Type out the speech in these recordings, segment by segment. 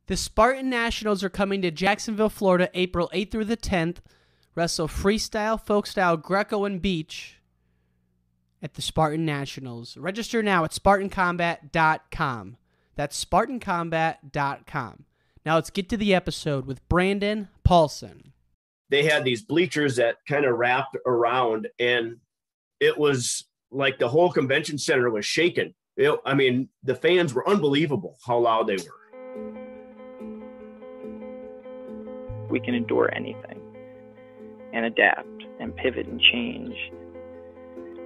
The Spartan Nationals are coming to Jacksonville, Florida, April 8th through the 10th. Wrestle freestyle, folk style, Greco, and beach at the Spartan Nationals. Register now at SpartanCombat.com. That's SpartanCombat.com. Now let's get to the episode with Brandon Paulson. They had these bleachers that kind of wrapped around, and it was like the whole convention center was shaking. The fans were unbelievable how loud they were. We can endure anything and adapt and pivot and change.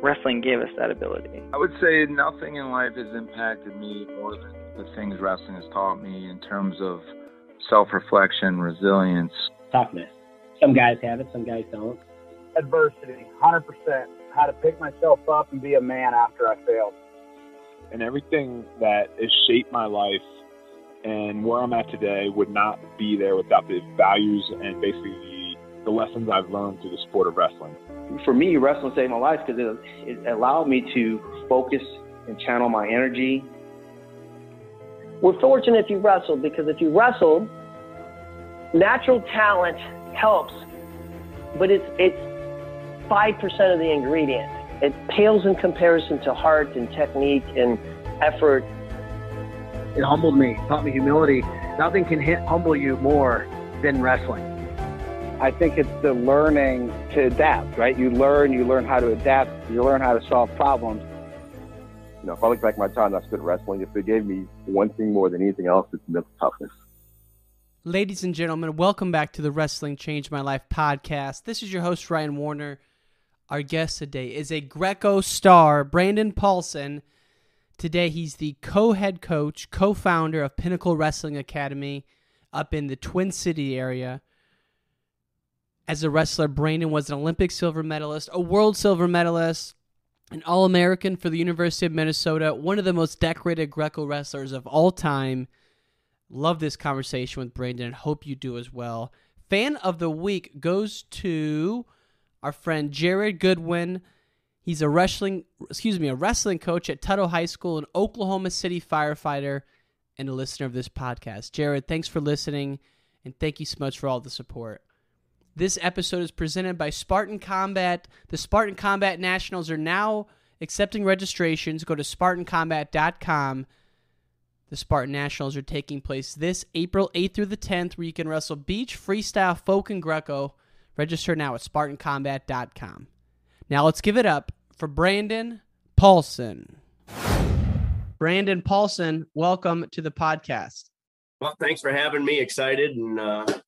Wrestling gave us that ability. I would say nothing in life has impacted me more than the things wrestling has taught me in terms of self-reflection, resilience. Toughness. Some guys have it, some guys don't. Adversity, 100%. How to pick myself up and be a man after I failed. And everything that has shaped my life and where I'm at today would not be there without the values and basically the lessons I've learned through the sport of wrestling. For me, wrestling saved my life because it allowed me to focus and channel my energy. We're fortunate if you wrestle, because if you wrestle, natural talent helps, but it's 5% of the ingredient. It pales in comparison to heart and technique and effort. It humbled me, taught me humility. Nothing can humble you more than wrestling. I think it's the learning to adapt, right? You learn how to adapt, you learn how to solve problems. You know, if I look back at my time I spent wrestling, if it gave me one thing more than anything else, it's mental toughness. Ladies and gentlemen, welcome back to the Wrestling Changed My Life podcast. This is your host, Ryan Warner. Our guest today is a Greco star, Brandon Paulson. Today, he's the co-head coach, co-founder of Pinnacle Wrestling Academy up in the Twin City area. As a wrestler, Brandon was an Olympic silver medalist, a world silver medalist, an All-American for the University of Minnesota, one of the most decorated Greco wrestlers of all time. Love this conversation with Brandon and hope you do as well. Fan of the week goes to our friend Jared Goodwin. He's a wrestling coach at Tuttle High School, an Oklahoma City firefighter, and a listener of this podcast. Jared, thanks for listening, and thank you so much for all the support. This episode is presented by Spartan Combat. The Spartan Combat Nationals are now accepting registrations. Go to SpartanCombat.com. The Spartan Nationals are taking place this April 8th through the 10th, where you can wrestle beach, freestyle, folk, and Greco. Register now at SpartanCombat.com. Now let's give it up for Brandon Paulson. Brandon Paulson, welcome to the podcast. Well, thanks for having me. Excited and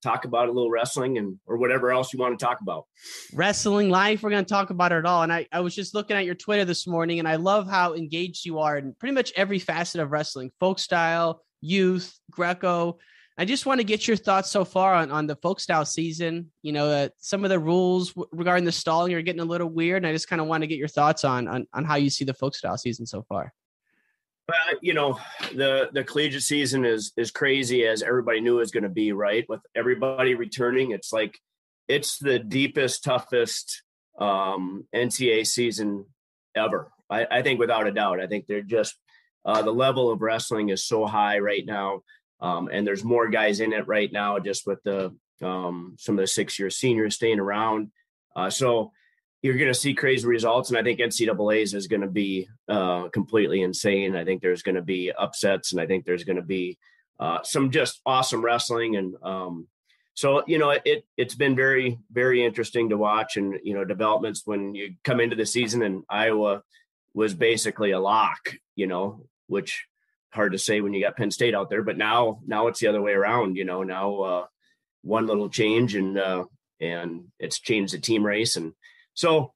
talk about a little wrestling or whatever else you want to talk about. Wrestling life, we're going to talk about it all. And I was just looking at your Twitter this morning, and I love how engaged you are in pretty much every facet of wrestling: folk style, youth, Greco. I just want to get your thoughts so far on the folk style season. You know, some of the rules regarding the stalling are getting a little weird, and I just kind of want to get your thoughts on how you see the folk style season so far. You know, the collegiate season is crazy, as everybody knew it was going to be, right? With everybody returning, it's like it's the deepest, toughest NCAA season ever. I think without a doubt. I think they're just the level of wrestling is so high right now. And there's more guys in it right now, just with the some of the 6-year seniors staying around. So you're going to see crazy results. And I think NCAA's is going to be completely insane. I think there's going to be upsets, and I think there's going to be some just awesome wrestling. And so, you know, it's been very, very interesting to watch. And, you know, developments when you come into the season, and Iowa was basically a lock, you know, which hard to say when you got Penn State out there, but now it's the other way around. You know, now one little change and it's changed the team race. And so,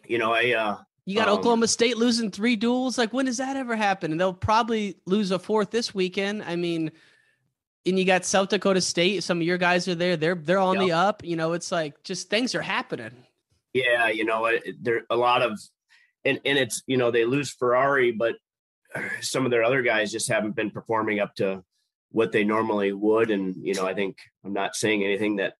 you know, you got Oklahoma State losing 3 duels. Like, when does that ever happen? And they'll probably lose a 4th this weekend. I mean, and you got South Dakota State. Some of your guys are there. They're on the up. You know, it's like just things are happening. Yeah, you know, there a lot of, and it's, you know, they lose Ferrari, but some of their other guys just haven't been performing up to what they normally would. And, you know, I think I'm not saying anything that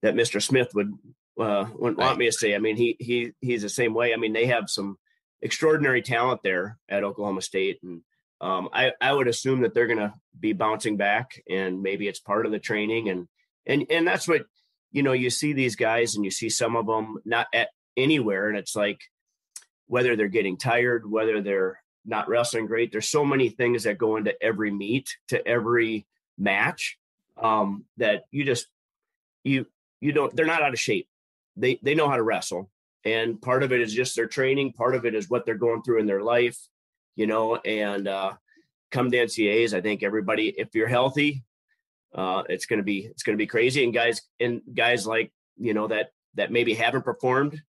Mr. Smith wouldn't want me to say. I mean, he's the same way. I mean, they have some extraordinary talent there at Oklahoma State, and I would assume that they're going to be bouncing back, and maybe it's part of the training. And that's what, you see these guys and you see some of them not at anywhere. And it's like, whether they're getting tired, whether they're not wrestling great, there's so many things that go into every meet, to every match, that they're not out of shape. They know how to wrestle. And part of it is just their training. Part of it is what they're going through in their life, and come to NCAAs, I think everybody, if you're healthy, it's going to be crazy. And guys like, that maybe haven't performed,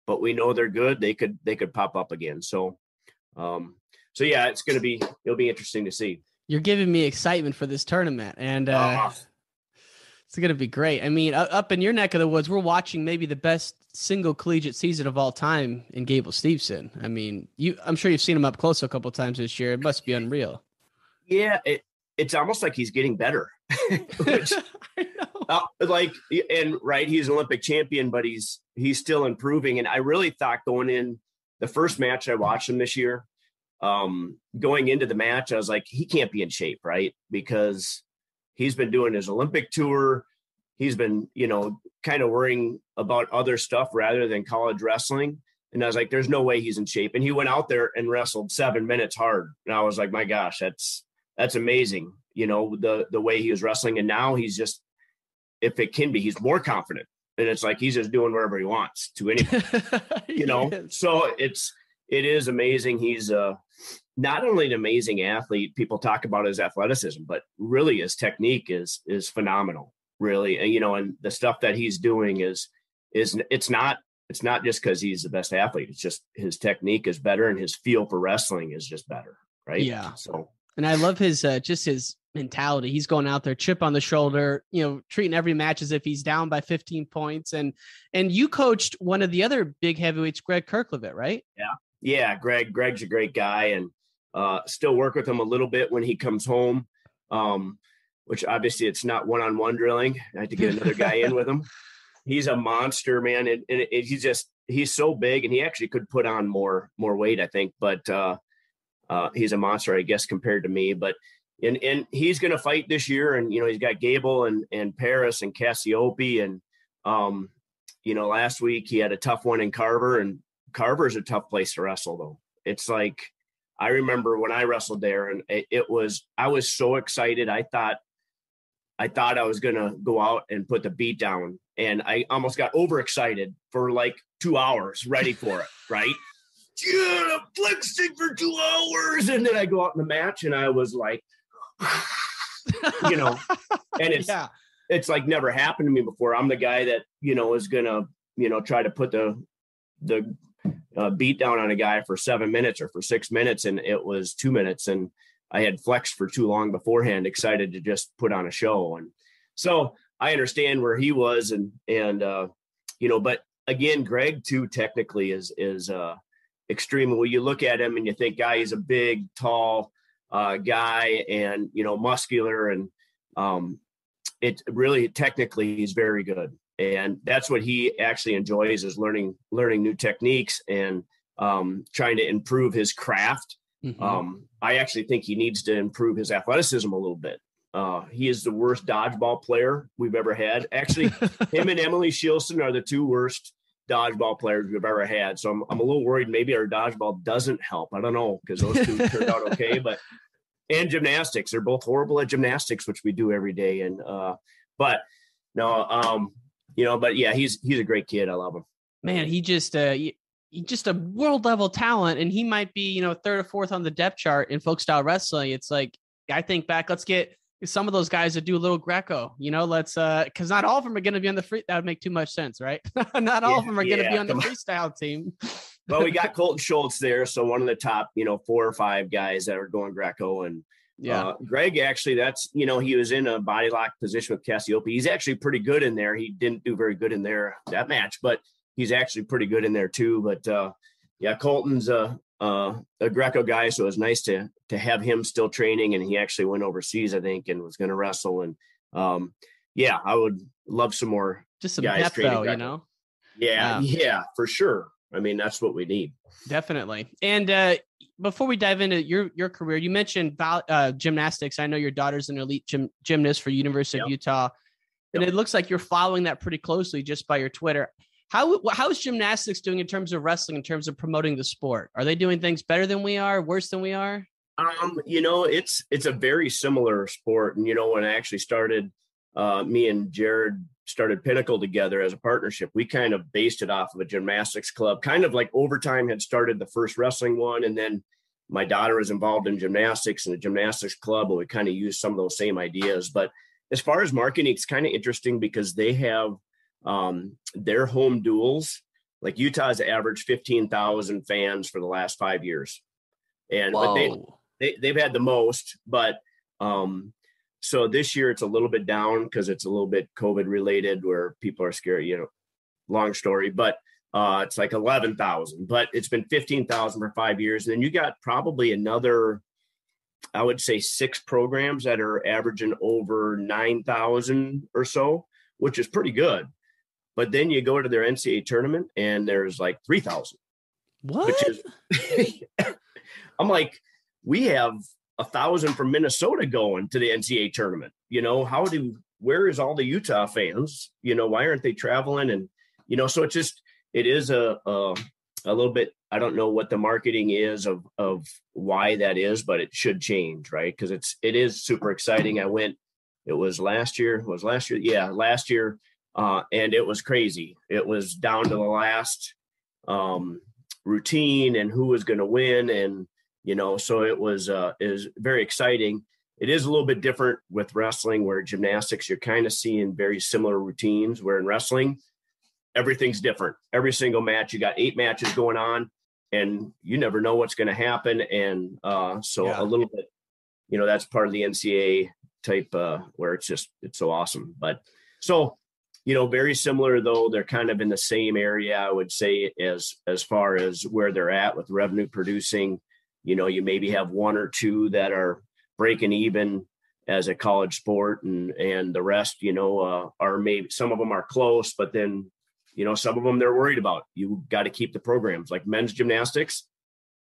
but we know they're good. They could pop up again. So yeah, it'll be interesting to see. You're giving me excitement for this tournament, and it's going to be great. I mean, up in your neck of the woods, we're watching maybe the best single collegiate season of all time in Gable Steveson. I mean, I'm sure you've seen him up close a couple of times this year. It must be unreal. Yeah, it's almost like he's getting better. Which, I know. He's an Olympic champion, but he's still improving. And I really thought going in the first match I watched him this year, going into the match, I was like, he can't be in shape, right? Because he's been doing his Olympic tour. He's been, kind of worrying about other stuff rather than college wrestling. And I was like, there's no way he's in shape. And he went out there and wrestled 7 minutes hard. And I was like, my gosh, that's amazing. The way he was wrestling. And now he's just, if it can be, he's more confident. And it's like, he's just doing whatever he wants to anyone, So it is amazing. He's not only an amazing athlete. People talk about his athleticism, but really his technique is phenomenal, really. And, and the stuff that he's doing it's not just because he's the best athlete. It's just his technique is better and his feel for wrestling is just better. Right. Yeah. So, and I love his mentality. He's going out there, chip on the shoulder, treating every match as if he's down by 15 points. And you coached one of the other big heavyweights, Greg Kirklevitt, right? Yeah. Greg's a great guy, and still work with him a little bit when he comes home. Which obviously it's not one-on-one drilling. I had to get another guy in with him. He's a monster, man. And he's so big, and he actually could put on more weight, I think, but he's a monster, I guess, compared to me, but and he's going to fight this year. And, he's got Gable and Paris and Cassiope. And, last week he had a tough one in Carver, and Carver's a tough place to wrestle though. It's like, I remember when I wrestled there, and I was so excited. I thought I was going to go out and put the beat down, and I almost got overexcited for like 2 hours ready for it. Right. I'm flexing for 2 hours. And then I go out in the match, and I was like, and it's like never happened to me before. I'm the guy that, is going to, try to put the beat down on a guy for 7 minutes or for 6 minutes. And it was 2 minutes, and I had flexed for too long beforehand, excited to just put on a show. And so I understand where he was, and but again, Greg too, technically is extreme. When you look at him and you think, he's a big, tall guy, and muscular, and it really technically he's very good, and that's what he actually enjoys, is learning new techniques and trying to improve his craft. Mm-hmm. I actually think he needs to improve his athleticism a little bit. He is the worst dodgeball player we've ever had. Actually, him and Emily Shielson are the two worst dodgeball players we've ever had. So I'm a little worried maybe our dodgeball doesn't help. I don't know, because those two turned out okay, and gymnastics, they're both horrible at gymnastics, which we do every day. And but yeah, he's a great kid. I love him. Man, he's just a world level talent, and he might be, third or fourth on the depth chart in folk style wrestling. It's like, I think back, let's get some of those guys that do a little Greco, let's, cause not all of them are going to be on the free. That would make too much sense, right? Not all of them are going to be on the freestyle team. Well, we got Colton Schultz there. So one of the top, 4 or 5 guys that are going Greco. And Greg, actually, that's, he was in a body lock position with Cassiope. He's actually pretty good in there. He didn't do very good in that match, but he's actually pretty good in there too. But Colton's a Greco guy, so it was nice to have him still training, and he actually went overseas, I think, and was going to wrestle. And I would love some more, just some guys depth, though, Yeah, for sure. I mean, that's what we need. Definitely. And before we dive into your career, you mentioned gymnastics. I know your daughter's an elite gymnast for University of Utah, and it looks like you're following that pretty closely just by your Twitter. How is gymnastics doing in terms of wrestling, in terms of promoting the sport? Are they doing things better than we are, worse than we are? It's a very similar sport. And, when I actually started, me and Jared started Pinnacle together as a partnership. We kind of based it off of a gymnastics club, kind of like Overtime had started the first wrestling one. And then my daughter was involved in gymnastics and a gymnastics club, and we kind of used some of those same ideas. But as far as marketing, it's kind of interesting because they have their home duels. Like Utah's averaged 15,000 fans for the last 5 years. And but they've had the most, but so this year it's a little bit down because it's a little bit COVID related where people are scared, long story, but it's like 11,000, but it's been 15,000 for 5 years. And then you got probably another, I would say 6 programs that are averaging over 9,000 or so, which is pretty good. But then you go to their NCAA tournament and there's like 3,000. What? Which is, I'm like, we have 1,000 from Minnesota going to the NCAA tournament. Where is all the Utah fans? Why aren't they traveling? And, so it is a little bit, I don't know what the marketing is of why that is, but it should change, right? Because it is super exciting. It was last year. Yeah, last year. And it was crazy. It was down to the last routine and who was going to win. And, so it was very exciting. It is a little bit different with wrestling, where gymnastics, you're kind of seeing very similar routines, where in wrestling, everything's different. Every single match, you got 8 matches going on and you never know what's going to happen. And a little bit, that's part of the NCAA type where it's so awesome. But so, very similar, though they're kind of in the same area, I would say, as far as where they're at with revenue producing. You maybe have 1 or 2 that are breaking even as a college sport, and the rest, are maybe, some of them are close, but then, some of them they're worried about. You got to keep the programs. Like men's gymnastics,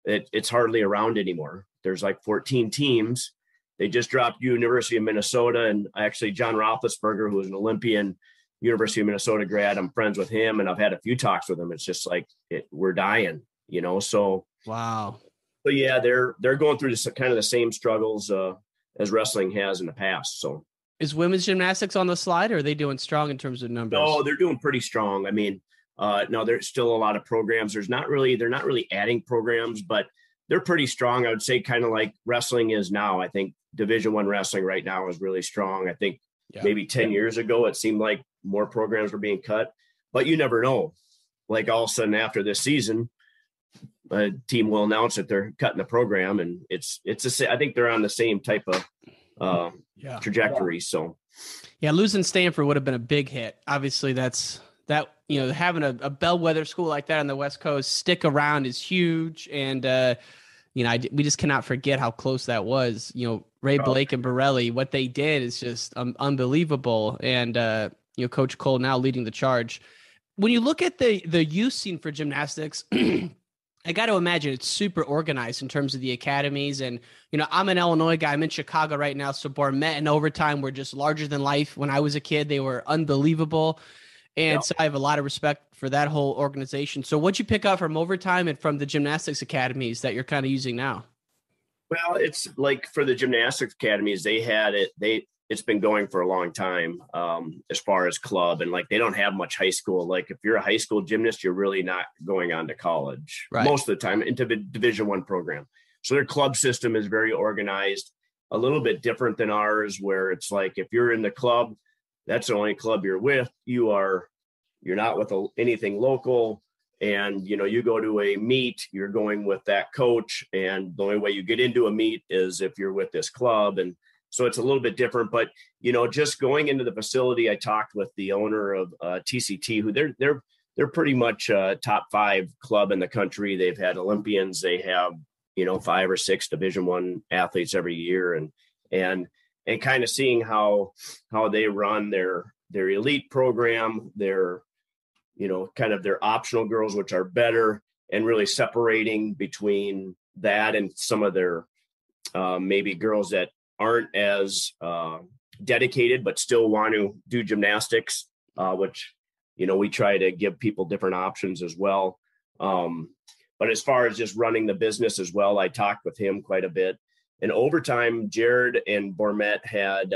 it's hardly around anymore. There's like 14 teams. They just dropped University of Minnesota, and actually John Roethlisberger, who was an Olympian, University of Minnesota grad. I'm friends with him, and I've had a few talks with him. It's just like we're dying, so. Wow. But yeah, they're going through this kind of the same struggles as wrestling has in the past. So is women's gymnastics on the slide, or are they doing strong in terms of numbers? No, they're doing pretty strong. I mean, no, there's still a lot of programs. They're not really adding programs, but they're pretty strong. I would say kind of like wrestling is now. I think Division I wrestling right now is really strong. I think maybe 10 years ago, it seemed like more programs were being cut, but you never know. Like all of a sudden after this season, a team will announce that they're cutting the program, and I think they're on the same type of trajectory. So losing Stanford would have been a big hit. Obviously having a bellwether school like that on the West Coast stick around is huge. And, we just cannot forget how close that was. Ray Blake and Borelli, what they did is just unbelievable. And, Coach Cole now leading the charge. When you look at the youth scene for gymnastics, I got to imagine it's super organized in terms of the academies. And, I'm an Illinois guy. I'm in Chicago right now. So Barnett and Overtime were just larger than life. When I was a kid, they were unbelievable. And so I have a lot of respect for that whole organization. So what'd you pick up from Overtime and from the gymnastics academies that you're kind of using now? Well, it's like for the gymnastics academies, they had it. It's been going for a long time as far as club, and like they don't have much high school. Like if you're a high school gymnast, you're really not going on to college most of the time into the Division I program. So their club system is very organized, a little bit different than ours, where it's like if you're in the club, that's the only club you're with. You're not with anything local. And, you go to a meet, you're going with that coach. And the only way you get into a meet is if you're with this club. And so it's a little bit different, but, just going into the facility, I talked with the owner of TCT, who they're pretty much a top 5 club in the country. They've had Olympians. They have, 5 or 6 Division I athletes every year. And kind of seeing how they run their elite program, their, kind of their optional girls, which are better, and really separating between that and some of their maybe girls that aren't as dedicated but still want to do gymnastics, which, we try to give people different options as well. But as far as just running the business as well, I talked with him quite a bit. And over time, Jared and Bormet had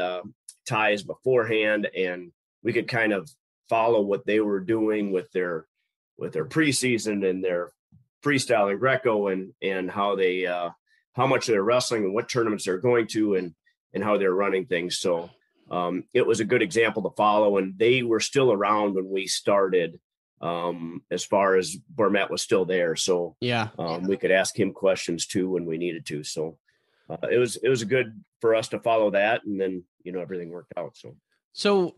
ties beforehand, and we could kind of follow what they were doing with their preseason and their freestyle and Greco, and how they how much they're wrestling and what tournaments they're going to, and how they're running things. So it was a good example to follow, and they were still around when we started, as far as Bormet was still there. So we could ask him questions too when we needed to. So it was good for us to follow that, and then everything worked out. So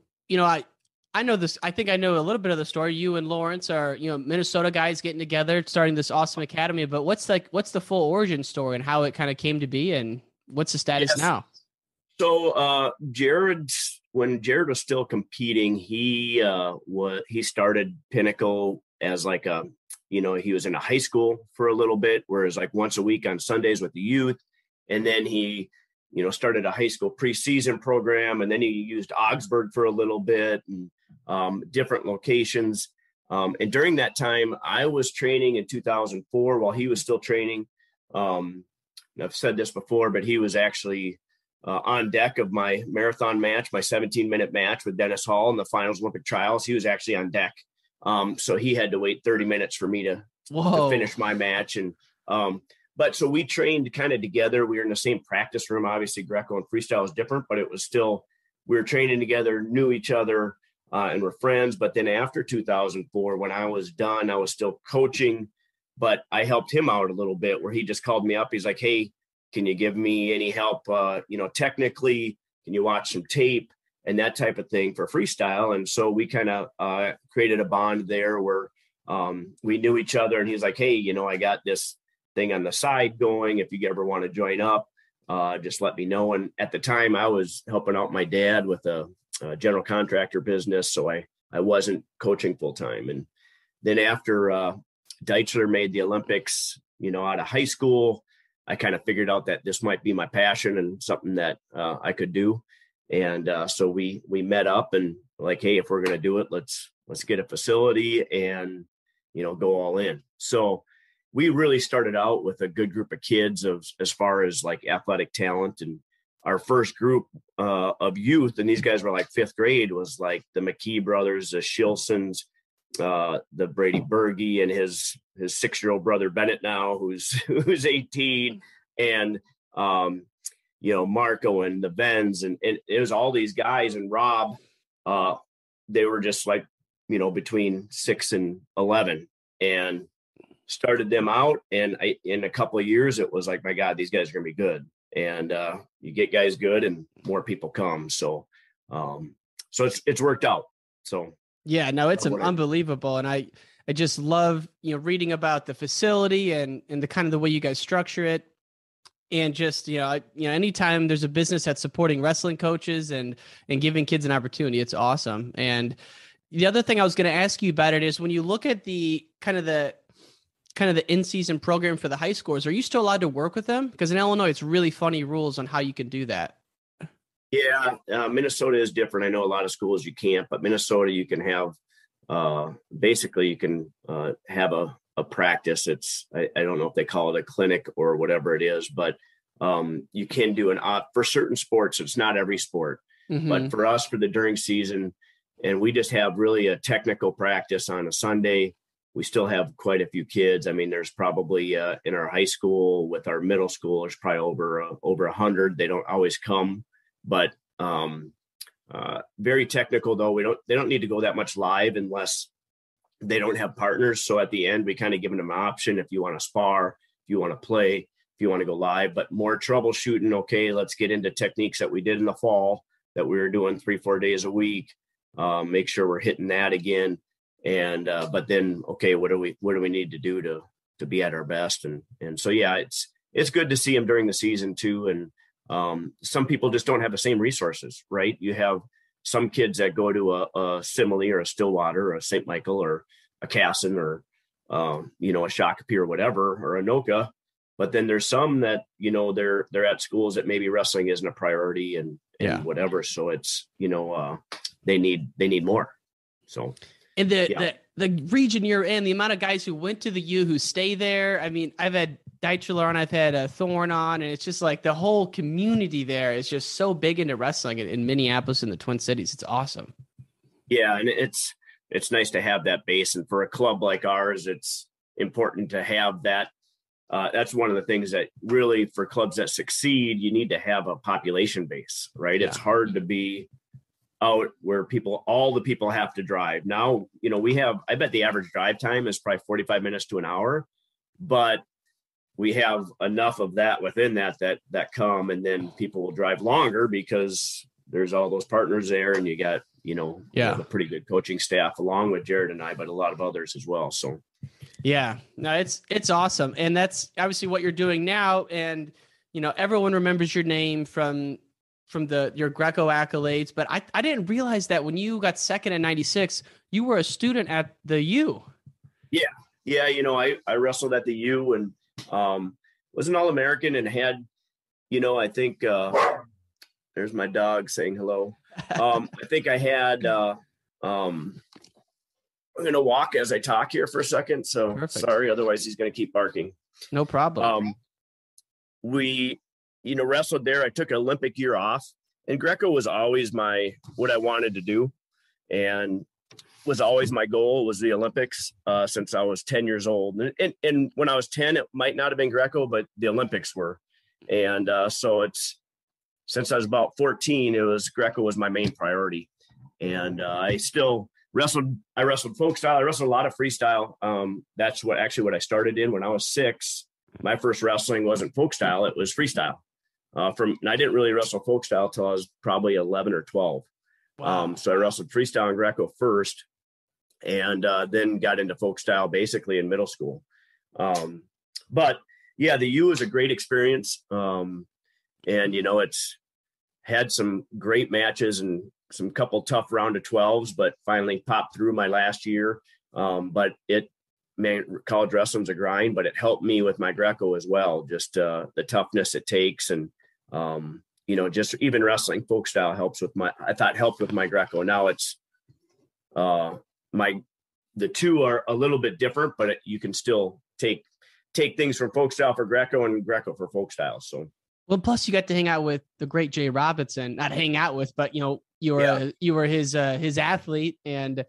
I know this. I think I know a little bit of the story. You and Lawrence are Minnesota guys getting together, starting this awesome academy. But what's the full origin story and how it kind of came to be, and what's the status now? So when Jared was still competing, he started Pinnacle as like he was in a high school for a little bit, whereas like once a week on Sundays with the youth. And then he, started a high school preseason program, and then he used Augsburg for a little bit, and different locations. And during that time, I was training in 2004 while he was still training. I've said this before, but he was actually on deck of my marathon match, my 17-minute match with Dennis Hall in the finals Olympic trials. He was actually on deck. So he had to wait 30 minutes for me to finish my match. And, but so we trained kind of together. We were in the same practice room. Obviously Greco and freestyle is different, but it was still, we were training together, knew each other, and were friends. But then after 2004, when I was done, I was still coaching, but I helped him out a little bit where he just called me up. He's like, "Hey, can you give me any help? Technically, can you watch some tape and that type of thing for freestyle?" And so we kind of created a bond there where we knew each other. And he's like, "Hey, I got this thing on the side going. If you ever want to join up, just let me know." And at the time I was helping out my dad with a general contractor business. So I wasn't coaching full time. And then after Deitchler made the Olympics, out of high school, I kind of figured out that this might be my passion and something that I could do. And so we met up and like, "Hey, if we're going to do it, let's get a facility and, go all in." So we really started out with a good group of kids as far as like athletic talent. And our first group of youth, and these guys were like fifth grade, was like the McKee brothers, the Shilsons, the Brady Berge and his 6-year-old brother Bennett now, who's 18, and Marco and the Vens, and it was all these guys. And Rob, they were just like between 6 and 11, and started them out. And in a couple of years, it was like, my God, these guys are gonna be good. And you get guys good, and more people come. So it's worked out. So. Yeah, no, it's unbelievable. And I just love, reading about the facility and the kind of the way you guys structure it. And just, anytime there's a business that's supporting wrestling coaches and giving kids an opportunity, it's awesome. And the other thing I was going to ask you about it is when you look at the kind of the in-season program for the high schoolers, are you still allowed to work with them? Because in Illinois, it's really funny rules on how you can do that. Yeah, Minnesota is different. I know a lot of schools you can't, but Minnesota, you can have, basically you can have a practice. I don't know if they call it a clinic or whatever it is, but you can do for certain sports. It's not every sport, but for us, for the during season, and we just have really a technical practice on a Sunday. We still have quite a few kids. I mean, there's probably in our high school with our middle school, there's probably over 100. They don't always come. But very technical though. They don't need to go that much live unless they don't have partners. So at the end, we kind of give them an option. If you want to spar, if you want to play, if you want to go live, but more troubleshooting. Okay, let's get into techniques that we did in the fall that we were doing 3-4 days a week. Make sure we're hitting that again. And but then, okay, what do we need to do to be at our best? And so yeah, it's good to see them during the season too. And some people just don't have the same resources, right? You have some kids that go to a Simile or a Stillwater or a St. Michael or a Casson or, a Shakopee or whatever, or a Anoka, but then there's some that, you know, they're at schools that maybe wrestling isn't a priority and whatever. So it's, you know, they need more. So. And the region you're in, the amount of guys who went to the U who stay there. I mean, I've had Deitchler on, I've had Thorne on, and it's just like the whole community there is just so big into wrestling in Minneapolis and the Twin Cities. It's awesome. Yeah, and it's nice to have that base. And for a club like ours, it's important to have that. That's one of the things that really, for clubs that succeed, you need to have a population base, right? Yeah. It's hard to be out where all the people have to drive. Now, you know, I bet the average drive time is probably 45 minutes to an hour, but we have enough of that within that come, and then people will drive longer because there's all those partners there, and you got, you know, a pretty good coaching staff along with Jared and I, but a lot of others as well. So yeah, no, it's awesome. And that's obviously what you're doing now. And, you know, everyone remembers your name from your Greco accolades, but I didn't realize that when you got second in 96, you were a student at the U. Yeah. You know, I wrestled at the U and was an All-American and had, you know, I think there's my dog saying hello. I think I had I'm going to walk as I talk here for a second. So Perfect. Sorry. Otherwise he's going to keep barking. No problem. We, you know, wrestled there. I took an Olympic year off, and Greco was always what I wanted to do, and was always my goal was the Olympics since I was 10 years old. And when I was 10, it might not have been Greco, but the Olympics were. And so since I was about 14, Greco was my main priority. And I still wrestled. I wrestled folk style. I wrestled a lot of freestyle. That's what I started in when I was 6. My first wrestling wasn't folk style. It was freestyle. And I didn't really wrestle folk style till I was probably 11 or 12. Wow. So I wrestled freestyle and Greco first, and then got into folk style basically in middle school. But yeah, the U is a great experience. And, you know, it's had some great matches and some couple tough round of 12s, but finally popped through my last year. But college wrestling's a grind, but it helped me with my Greco as well. Just the toughness it takes. And, you know, just even wrestling folk style helped with my Greco. Now it's the two are a little bit different, but you can still take things from folk style for Greco and Greco for folk style. So, well, plus you got to hang out with the great Jay Robinson, not hang out with, but, you know, you were his athlete, and,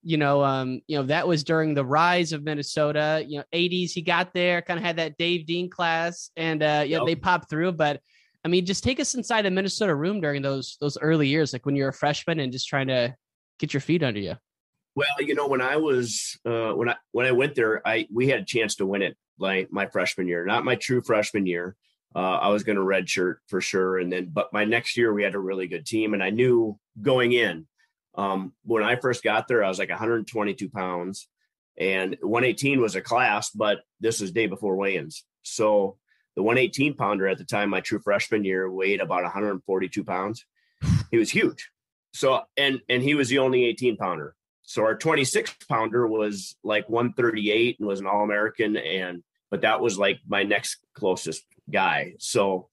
you know, that was during the rise of Minnesota, you know, 80s. He got there, kind of had that Dave Dean class, and they popped through. But I mean, just take us inside a Minnesota room during those early years, like when you're a freshman and just trying to get your feet under you. Well, you know, when I was when I went there, we had a chance to win it like my freshman year, not my true freshman year. I was going to redshirt for sure, but my next year we had a really good team, and I knew going in. When I first got there, I was like 122 pounds, and 118 was a class, but this was day before weigh-ins. So the 118 pounder at the time, my true freshman year, weighed about 142 pounds. He was huge. So, and he was the only 18 pounder. So our 26 pounder was like 138 and was an All-American. But that was like my next closest guy. So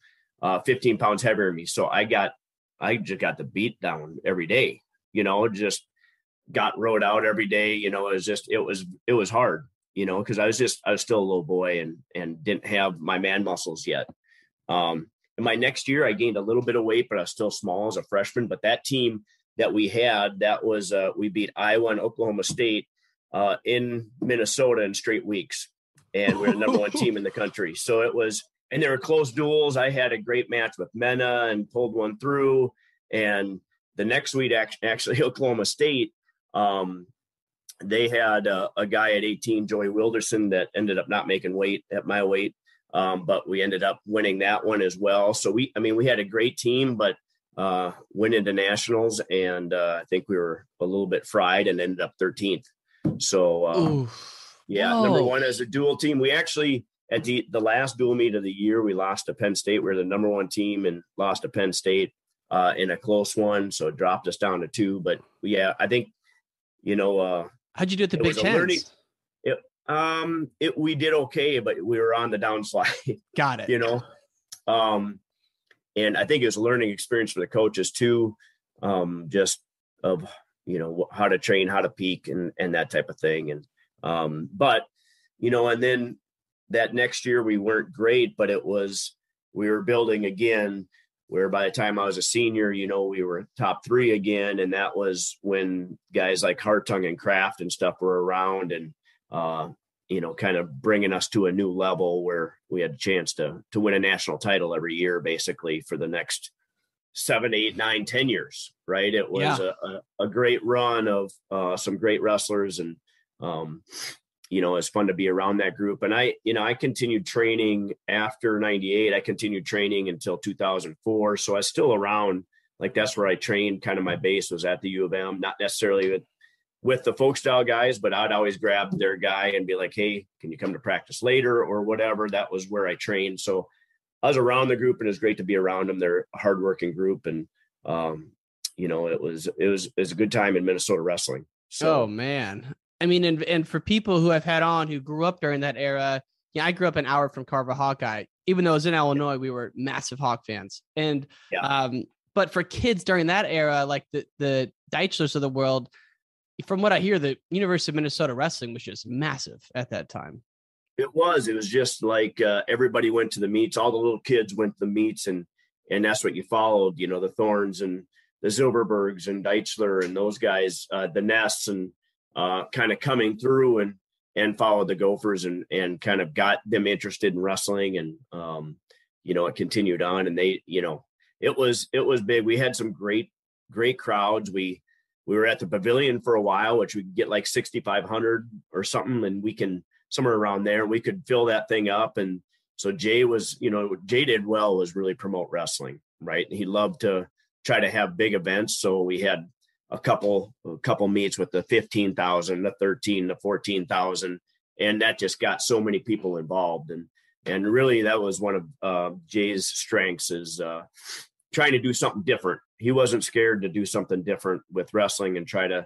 15 pounds heavier than me. So I just got the beat down every day, you know, just got rode out every day. You know, it was hard, you know, cause I was still a little boy and didn't have my man muscles yet. In my next year, I gained a little bit of weight, but I was still small as a freshman. But that team that we had, that was, we beat Iowa and Oklahoma State in Minnesota in straight weeks. And we're the number one team in the country. So it was, and there were close duels. I had a great match with Mena and pulled one through. And the next week, actually Oklahoma State, they had a guy at 18, Joey Wilderson, that ended up not making weight at my weight. But we ended up winning that one as well. So we had a great team, but went into nationals, and I think we were a little bit fried and ended up 13th. So, yeah, Whoa. Number one as a dual team. We actually, at the last dual meet of the year, we lost to Penn State. We were the number one team and lost to Penn State in a close one. So it dropped us down to 2. But yeah, I think, you know, how'd you do at the Big Ten? We did okay, but we were on the downslide. Got it. You know, and I think it was a learning experience for the coaches too, just of, you know, how to train, how to peak, and that type of thing. And but, you know, and then that next year we weren't great, but we were building again, where by the time I was a senior, you know, we were top 3 again. And that was when guys like Hartung and Kraft and stuff were around, and, you know, kind of bringing us to a new level where we had a chance to win a national title every year, basically for the next 7, 8, 9, 10 years. Right. It was a great run of some great wrestlers, and, you know, it's fun to be around that group. And I continued training after 98. I continued training until 2004. So I was still around. Like, that's where I trained. Kind of my base was at the U of M, not necessarily with the folk style guys, but I'd always grab their guy and be like, hey, can you come to practice later or whatever? That was where I trained. So I was around the group, and it was great to be around them. They're a hardworking group. And, you know, it was a good time in Minnesota wrestling. So, oh man. I mean, and for people who I've had on who grew up during that era, yeah, I grew up an hour from Carver Hawkeye. Even though it was in Illinois, we were massive Hawk fans. And, but for kids during that era, like the Deitchlers of the world, from what I hear, the University of Minnesota wrestling was just massive at that time. It was just like everybody went to the meets. All the little kids went to the meets, and that's what you followed, you know, the Thorns and the Zilberbergs and Deitchler and those guys, the Nests, and kind of coming through and followed the Gophers and kind of got them interested in wrestling. And, you know, it continued on, and they, you know, it was big. We had some great crowds. We were at the Pavilion for a while, which we could get like 6,500 or something. And we can somewhere around there, we could fill that thing up. And so Jay did well, was really promote wrestling, right? He loved to try to have big events. So we had a couple meets with the 15,000, the 13, the 14,000. And that just got so many people involved. And really that was one of Jay's strengths, is trying to do something different. He wasn't scared to do something different with wrestling and try to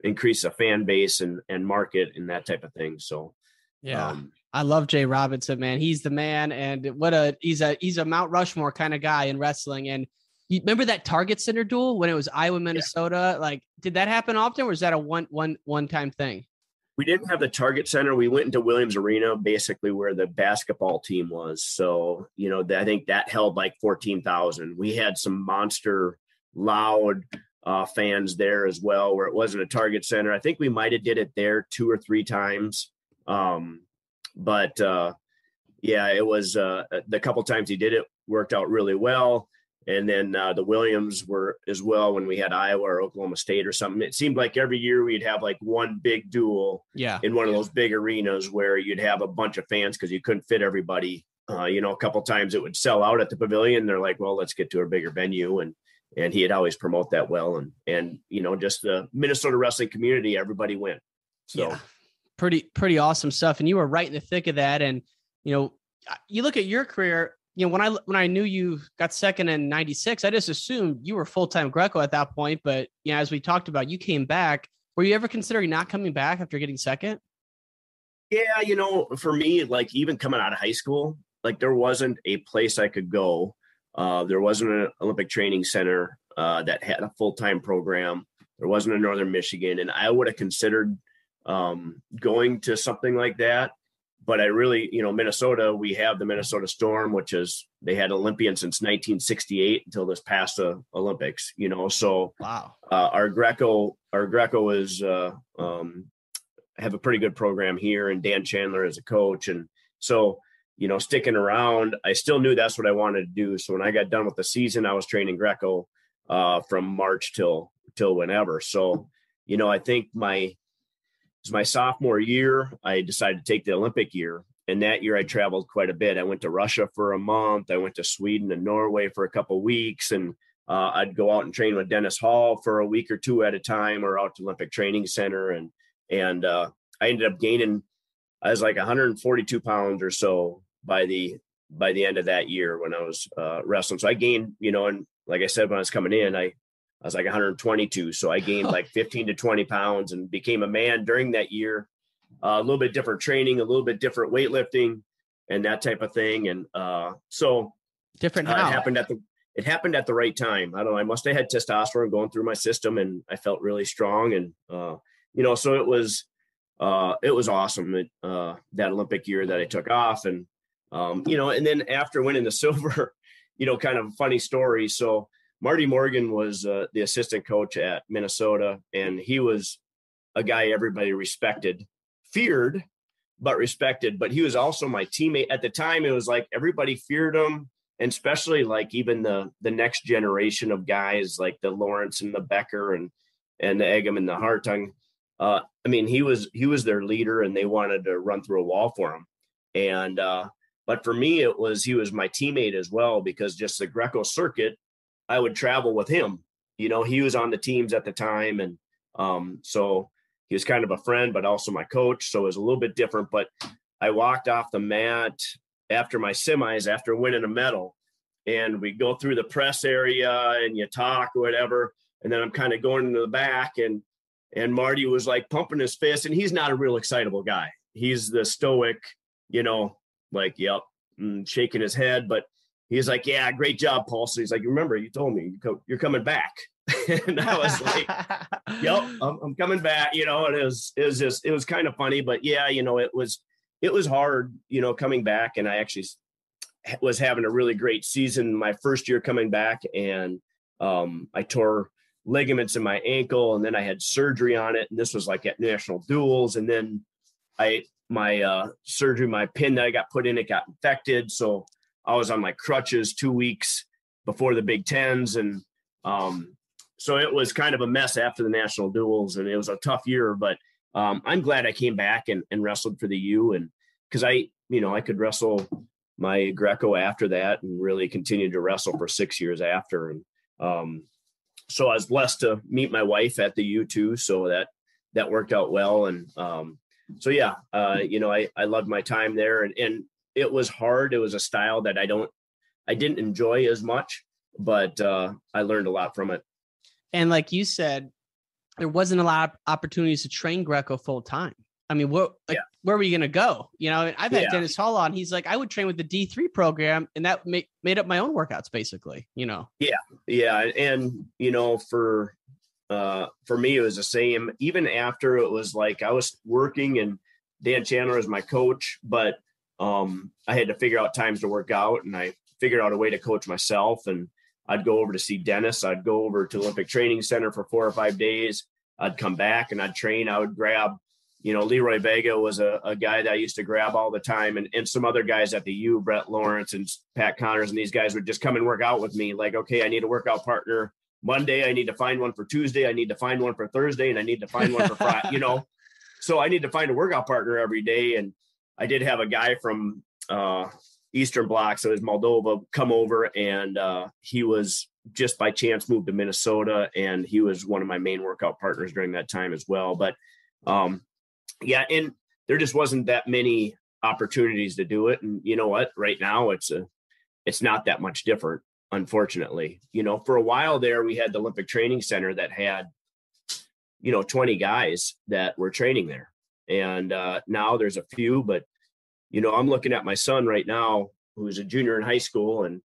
increase a fan base and market and that type of thing. So, I love Jay Robinson, man. He's the man. And he's a Mount Rushmore kind of guy in wrestling. And you remember that Target Center duel when it was Iowa, Minnesota? Yeah. Like, did that happen often, or was that a one-time thing? We didn't have the Target Center. We went into Williams Arena, basically where the basketball team was. So, you know, I think that held like 14,000. We had some monster loud fans there as well, where it wasn't a Target Center. I think we might've did it there 2 or 3 times. But it was the couple times he did it worked out really well. And then the Williams were as well when we had Iowa or Oklahoma State or something. It seemed like every year we'd have like one big duel in one of those big arenas where you'd have a bunch of fans because you couldn't fit everybody. You know, a couple times it would sell out at the Pavilion. They're like, well, let's get to a bigger venue. And he had always promote that well. And you know, just the Minnesota wrestling community, everybody went. So pretty awesome stuff. And you were right in the thick of that. And, you know, you look at your career. You know, when I knew you got second in 96, I just assumed you were full-time Greco at that point. But, you know, as we talked about, you came back. Were you ever considering not coming back after getting second? Yeah, you know, for me, like even coming out of high school, like there wasn't a place I could go. There wasn't an Olympic training center that had a full-time program. There wasn't a Northern Michigan. And I would have considered going to something like that. But I really, you know, Minnesota, we have the Minnesota Storm, which is, they had Olympians since 1968 until this past Olympics, you know, so wow. Our Greco is, have a pretty good program here, and Dan Chandler is a coach. And so, you know, sticking around, I still knew that's what I wanted to do. So when I got done with the season, I was training Greco from March till whenever. So, you know, I think my sophomore year, I decided to take the Olympic year. And that year I traveled quite a bit. I went to Russia for a month. I went to Sweden and Norway for a couple of weeks. And I'd go out and train with Dennis Hall for a week or two at a time, or out to Olympic Training Center. And I ended up gaining, I was like 142 pounds or so by the end of that year when I was wrestling. So I gained, you know, and like I said, when I was coming in, I was like 122. So I gained like 15 to 20 pounds and became a man during that year. a little bit different training, a little bit different weightlifting and that type of thing. And so different it happened at the right time. I don't know. I must've had testosterone going through my system and I felt really strong. And, so it was awesome that Olympic year that I took off. And, and then after winning the silver, kind of a funny story. So Marty Morgan was the assistant coach at Minnesota, and he was a guy everybody respected, feared, but respected. But he was also my teammate at the time. It was like everybody feared him, and especially like even the next generation of guys like the Lawrence and the Becker and the Eggum and the Hartung. He was their leader, and they wanted to run through a wall for him. And but for me, he was my teammate as well, because just the Greco circuit, I would travel with him. He was on the teams at the time. And so he was kind of a friend, but also my coach. So it was a little bit different. But I walked off the mat after my semis, after winning a medal, and we go through the press area and you talk or whatever. And then I'm kind of going into the back, and Marty was like pumping his fist, and he's not a real excitable guy. He's the stoic, like, yep, and shaking his head, but he's like, yeah, great job, Paulson. He's like, remember, you told me you're coming back. And I was like, yep, I'm coming back, and it was kind of funny, but yeah, it was hard, coming back. And I actually was having a really great season my first year coming back. And I tore ligaments in my ankle, and then I had surgery on it. And this was like at national duels. And then my surgery, my pin that I got put in, it got infected. So I was on my crutches 2 weeks before the Big Tens. And so it was kind of a mess after the national duels, and it was a tough year, but I'm glad I came back and wrestled for the U. And cause I could wrestle my Greco after that and really continued to wrestle for 6 years after. And so I was blessed to meet my wife at the U too. So that worked out well. And so, yeah, I loved my time there, and it was hard. It was a style that I didn't enjoy as much, but I learned a lot from it. And like you said, there wasn't a lot of opportunities to train Greco full time. I mean, where were you going to go? I've had Dennis Hall on. He's like, I would train with the D3 program, and that made up my own workouts, basically. Yeah. And for me, it was the same. Even after it was like I was working, and Dan Chandler was my coach, but I had to figure out times to work out, and I figured out a way to coach myself. And I'd go over to see Dennis. I'd go over to Olympic Training Center for 4 or 5 days. I'd come back and I'd train. I would grab, Leroy Vega was a guy that I used to grab all the time, and some other guys at the U, Brett Lawrence and Pat Connors, and these guys would just come and work out with me. Like, okay, I need a workout partner Monday. I need to find one for Tuesday. I need to find one for Thursday, and I need to find one for Friday, So I need to find a workout partner every day. And I did have a guy from Eastern Bloc, so it was Moldova, come over, and he was just by chance moved to Minnesota, and he was one of my main workout partners during that time as well. But and there just wasn't that many opportunities to do it. And you know what? Right now, it's not that much different, unfortunately. For a while there, we had the Olympic Training Center that had 20 guys that were training there, and now there's a few, but I'm looking at my son right now, who's a junior in high school, and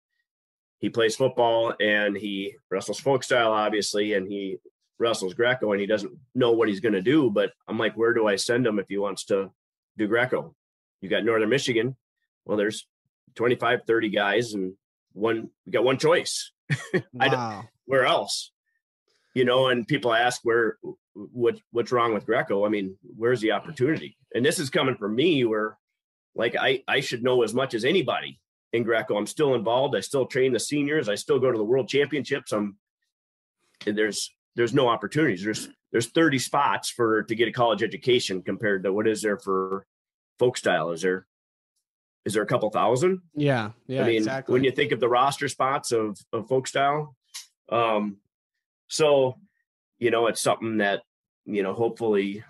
he plays football and he wrestles folk style, obviously, and he wrestles Greco, and he doesn't know what he's going to do. But I'm like, where do I send him if he wants to do Greco? You got Northern Michigan. Well, there's 25, 30 guys, and we got one choice. Wow. Where else? And people ask what's wrong with Greco? I mean, where's the opportunity? And this is coming from me, where like I should know as much as anybody in Greco. I'm still involved. I still train the seniors. I still go to the world championships. There's no opportunities. There's 30 spots to get a college education compared to what is there for folk style? Is there a couple thousand? Yeah. I mean, exactly. When you think of the roster spots of folk style. So, it's something that, hopefully,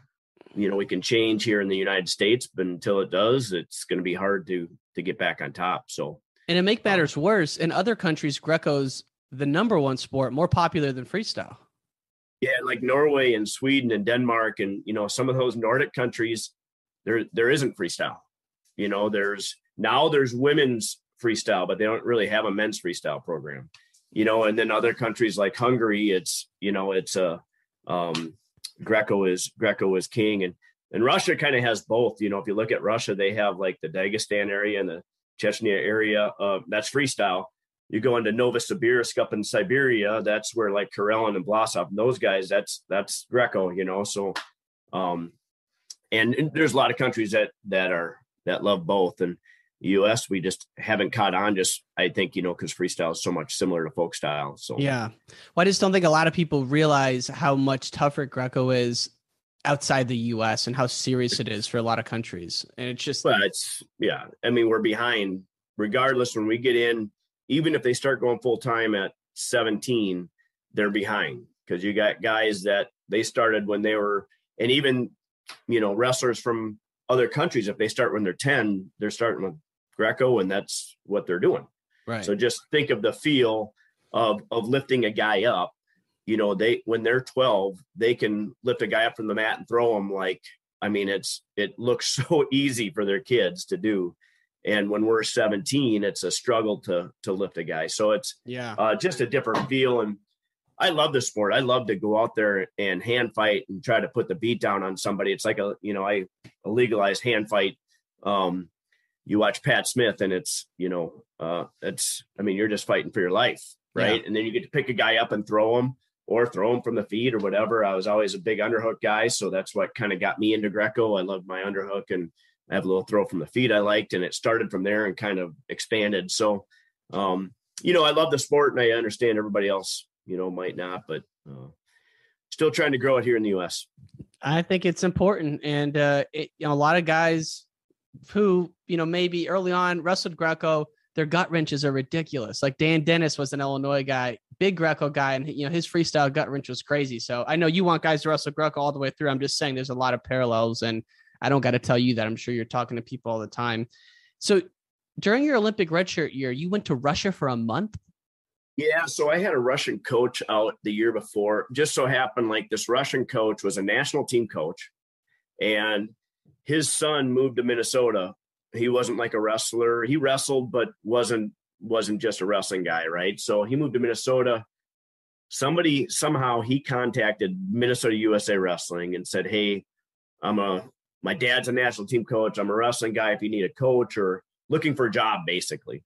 we can change here in the United States, but until it does, it's going to be hard to get back on top. So, and to make matters worse, in other countries, Greco's the number one sport, more popular than freestyle. Yeah, like Norway and Sweden and Denmark and some of those Nordic countries, there isn't freestyle. There's women's freestyle, but they don't really have a men's freestyle program. And then other countries like Hungary, it's Greco is king, and Russia kind of has both. If you look at Russia, they have like the Dagestan area and the Chechnya area. That's freestyle. You go into Novosibirsk up in Siberia, that's where like Karelin and Vlasov and those guys, that's Greco. So and there's a lot of countries that love both. And the US, we just haven't caught on, just I think, because freestyle is so much similar to folk style. So yeah. Well, I just don't think a lot of people realize how much tougher Greco is outside the US and how serious it is for a lot of countries. And it's just we're behind regardless. When we get in, even if they start going full time at 17, they're behind, because you got guys that they started when they were, and even wrestlers from other countries, if they start when they're 10, they're starting with Greco, and that's what they're doing. Right. So just think of the feel of lifting a guy up. When they're 12, they can lift a guy up from the mat and throw him it looks so easy for their kids to do. And when we're 17, it's a struggle to lift a guy. So it's just a different feel. And I love the sport. I love to go out there and hand fight and try to put the beat down on somebody. It's like a legalized hand fight. You watch Pat Smith, and it's you're just fighting for your life. Right. Yeah. And then you get to pick a guy up and throw him from the feet or whatever. I was always a big underhook guy. So that's what kind of got me into Greco. I loved my underhook, and I have a little throw from the feet I liked, and it started from there and kind of expanded. So, I love the sport, and I understand everybody else, might not, but still trying to grow it here in the US. I think it's important. And, a lot of guys who, maybe early on wrestled Greco, their gut wrenches are ridiculous. Like Dan Dennis was an Illinois guy, big Greco guy, and his freestyle gut wrench was crazy. So I know you want guys to wrestle Greco all the way through. I'm just saying there's a lot of parallels, and I don't got to tell you that. I'm sure you're talking to people all the time. So during your Olympic redshirt year, you went to Russia for a month? Yeah. So I had a Russian coach out the year before. Just so happened, like, this Russian coach was a national team coach, and his son moved to Minnesota. He wasn't like a wrestler. He wrestled, but wasn't just a wrestling guy. Right. So he moved to Minnesota. Somehow he contacted Minnesota USA Wrestling and said, "Hey, my dad's a national team coach. I'm a wrestling guy. If you need a coach or looking for a job," basically.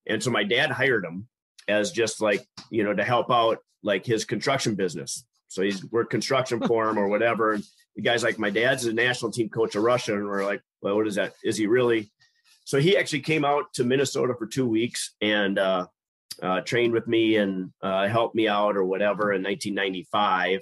And so my dad hired him as just like, to help out like his construction business. So he's worked construction for him or whatever. And the guy's like, "My dad's a national team coach of Russia." And we're like, "Well, what is that? Is he really?" So he actually came out to Minnesota for 2 weeks and trained with me and helped me out or whatever in 1995.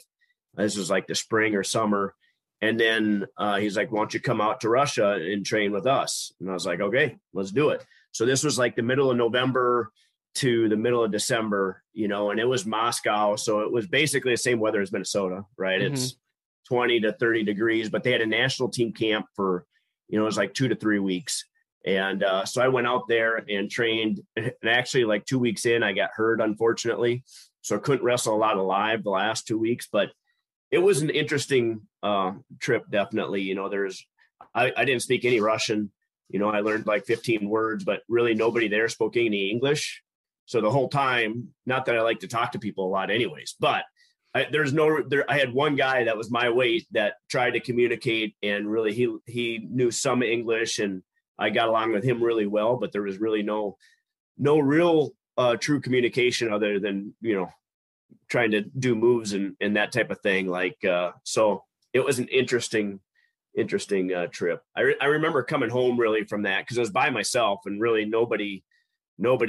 This was like the spring or summer. And then he's like, "Why don't you come out to Russia and train with us?" And I was like, "Okay, let's do it." So this was like the middle of November to the middle of December, and it was Moscow. So it was basically the same weather as Minnesota, right? Mm-hmm. It's 20 to 30 degrees, but they had a national team camp for, it was like 2 to 3 weeks. And so I went out there and trained, and actually like 2 weeks in, I got hurt, unfortunately. So I couldn't wrestle a lot of live the last 2 weeks, but it was an interesting trip. Definitely. I didn't speak any Russian, I learned like 15 words, but really nobody there spoke any English. So the whole time, not that I like to talk to people a lot anyways, but I had one guy that was my weight that tried to communicate, and really he knew some English, and I got along with him really well, but there was really no real true communication other than, trying to do moves and that type of thing. Like, so it was an interesting trip. I remember coming home really from that, because I was by myself and really nobody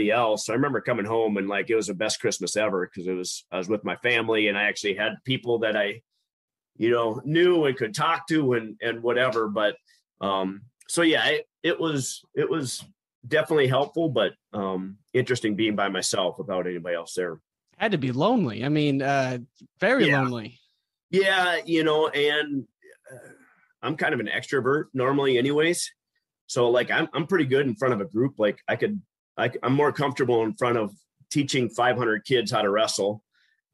else. So I remember coming home and like, it was the best Christmas ever, because I was with my family, and I actually had people that I, knew and could talk to and whatever. But, so yeah, it was definitely helpful, but, interesting being by myself without anybody else there. Had to be lonely. I mean, very lonely. Yeah. And I'm kind of an extrovert normally anyways. So like, I'm pretty good in front of a group. Like I'm more comfortable in front of teaching 500 kids how to wrestle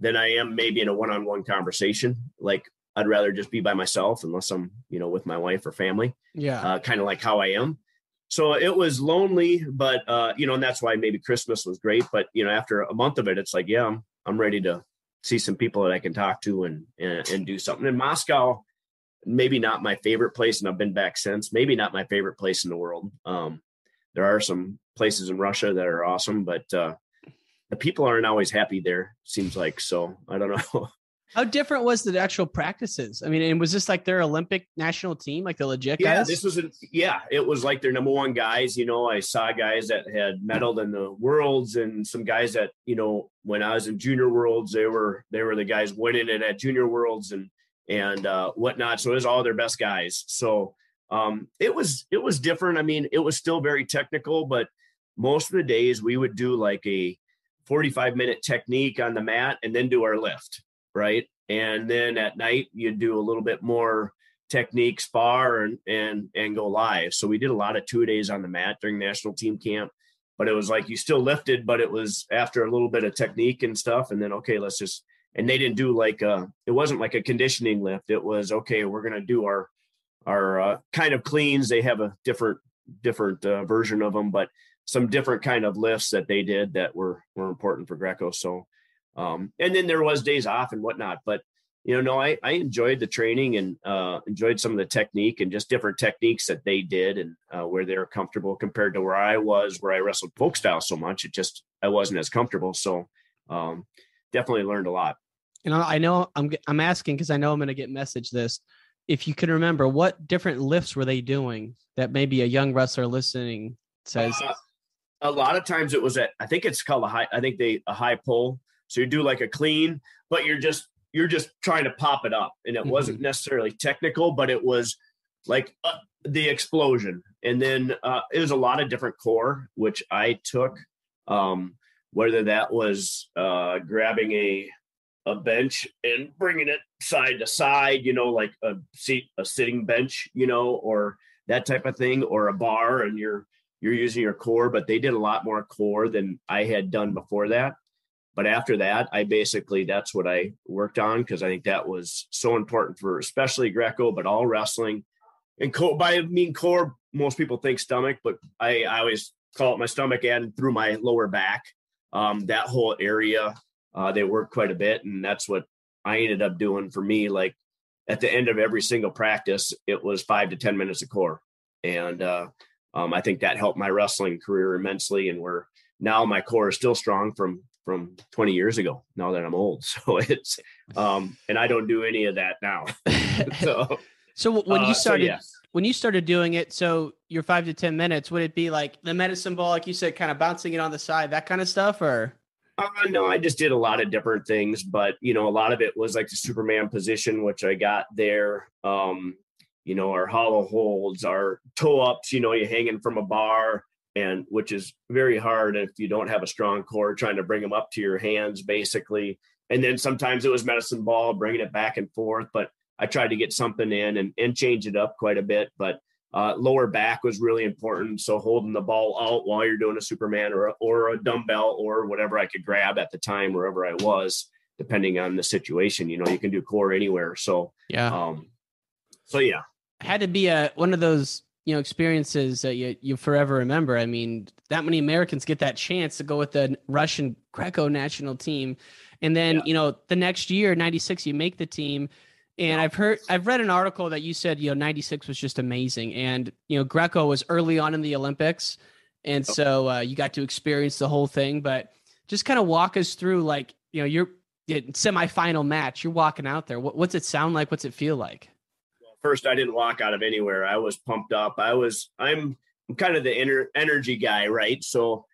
than I am maybe in a one-on-one conversation. Like I'd rather just be by myself unless I'm, with my wife or family. Yeah. Kind of like how I am. So it was lonely, but, and that's why maybe Christmas was great. But, after a month of it, it's like, yeah, I'm ready to see some people that I can talk to and do something. In Moscow, maybe not my favorite place, and I've been back since, maybe not my favorite place in the world. There are some places in Russia that are awesome, but the people aren't always happy there, seems like. So I don't know. How different was the actual practices? I mean, and was this like their Olympic national team, like the legit guys? It was like their number one guys. I saw guys that had medaled in the worlds, and some guys that, when I was in junior worlds, they were the guys winning it at junior worlds and whatnot. So it was all their best guys. So it was different. I mean, it was still very technical, but most of the days we would do like a 45-minute technique on the mat and then do our lift. Right. And then at night you do a little bit more technique spar and go live. So we did a lot of 2 days on the mat during national team camp, but it was like, you still lifted, but it was after a little bit of technique and stuff. And then, okay, and they didn't do it wasn't like a conditioning lift. It was, okay, we're going to do our kind of cleans. They have a different version of them, but some different kind of lifts that they did that were important for Greco. So, and then there was days off and whatnot, but I enjoyed the training and enjoyed some of the technique and just different techniques that they did and where they're comfortable compared to where I wrestled folk style so much. I wasn't as comfortable. So definitely learned a lot. And I know I'm asking because I know I'm going to get messaged this. If you can remember, what different lifts were they doing that maybe a young wrestler listening says? A lot of times it was I think it's called a high pull. So you do like a clean, but you're just trying to pop it up. And it wasn't necessarily technical, but it was like the explosion. And then it was a lot of different core, which I took, whether that was grabbing a bench and bringing it side to side, like a sitting bench, or that type of thing, or a bar and you're using your core. But they did a lot more core than I had done before that. But after that, that's what I worked on, because I think that was so important for especially Greco, but all wrestling. And core, most people think stomach, but I always call it my stomach and through my lower back. That whole area, they work quite a bit. And that's what I ended up doing for me. Like at the end of every single practice, it was 5 to 10 minutes of core. And I think that helped my wrestling career immensely. And now my core is still strong from 20 years ago, now that I'm old. So it's, and I don't do any of that now. So when you started doing it, so your 5 to 10 minutes, would it be like the medicine ball, like you said, kind of bouncing it on the side, that kind of stuff, or? No, I just did a lot of different things, but a lot of it was like the Superman position, which I got there. Our hollow holds, our toe ups, you're hanging from a bar, and which is very hard if you don't have a strong core, trying to bring them up to your hands basically. And then sometimes it was medicine ball, bringing it back and forth, but I tried to get something in and change it up quite a bit. But lower back was really important. So holding the ball out while you're doing a Superman or a dumbbell or whatever I could grab at the time, wherever I was, depending on the situation, you can do core anywhere. So, yeah. Had to be one of those, experiences that you forever remember. I mean, that many Americans get that chance to go with the Russian Greco national team. And then, the next year, 96, you make the team. And I've read an article that you said, 96 was just amazing. And, Greco was early on in the Olympics. And so you got to experience the whole thing, but just kind of walk us through, like, your semifinal match, you're walking out there. What's it sound like? What's it feel like? First, I didn't walk out of anywhere. I was pumped up. I'm kind of the energy guy, right? So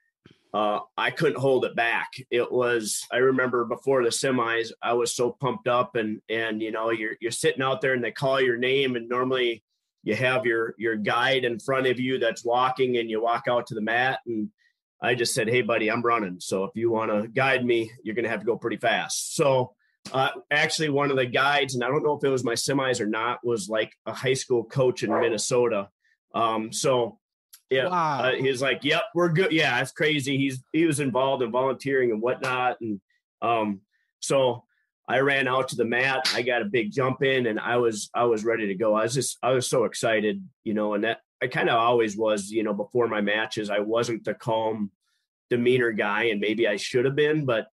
I couldn't hold it back. I remember before the semis, I was so pumped up and you're sitting out there and they call your name, and normally you have your guide in front of you that's walking, and you walk out to the mat, and I just said, "Hey buddy, I'm running. So if you want to guide me, you're going to have to go pretty fast." So actually one of the guides, and I don't know if it was my semis or not, was like a high school coach in Minnesota. Wow. He's like, "Yep, we're good." Yeah, it's crazy. He was involved in volunteering and whatnot. And so I ran out to the mat. I got a big jump in, and I was ready to go. I was so excited, and that I kind of always was, before my matches. I wasn't the calm demeanor guy, and maybe I should have been, but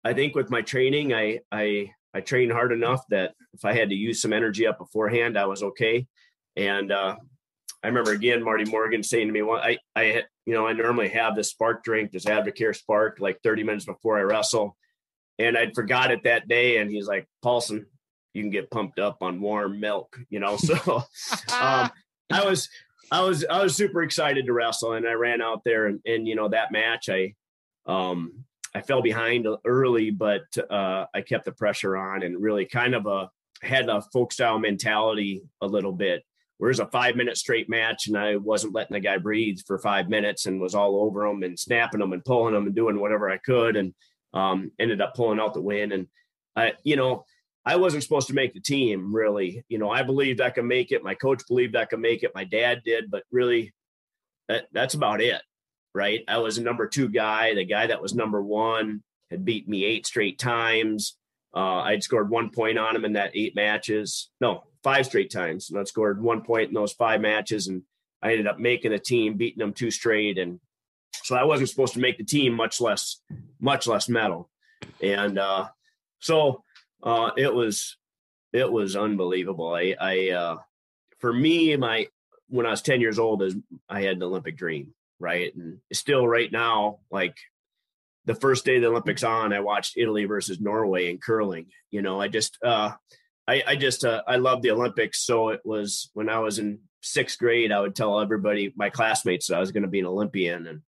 I think with my training, I trained hard enough that if I had to use some energy up beforehand, I was okay. And I remember again, Marty Morgan saying to me, well, I normally have this Spark drink, this Advocare Spark, like 30 minutes before I wrestle. And I'd forgot it that day. And he's like, Paulson, you can get pumped up on warm milk, So I was super excited to wrestle, and I ran out there and that match, I fell behind early, but I kept the pressure on and really kind of had a folk style mentality a little bit. Whereas a 5-minute straight match, and I wasn't letting the guy breathe for 5 minutes and was all over him and snapping him and pulling him and doing whatever I could, and ended up pulling out the win. And I wasn't supposed to make the team, really. I believed I could make it. My coach believed I could make it. My dad did, but really that's about it. Right. I was a number 2 guy. The guy that was number 1 had beat me 8 straight times. I'd scored 1 point on him in that 8 matches. No, 5 straight times. And I scored 1 point in those 5 matches. And I ended up making the team, beating them 2 straight. And so I wasn't supposed to make the team, much less medal. And so it was unbelievable. For me, when I was 10 years old, I had an Olympic dream. Right. And still right now, like the first day of the Olympics I watched Italy versus Norway in curling. I love the Olympics. So it was when I was in 6th grade, I would tell everybody, my classmates, that I was going to be an Olympian.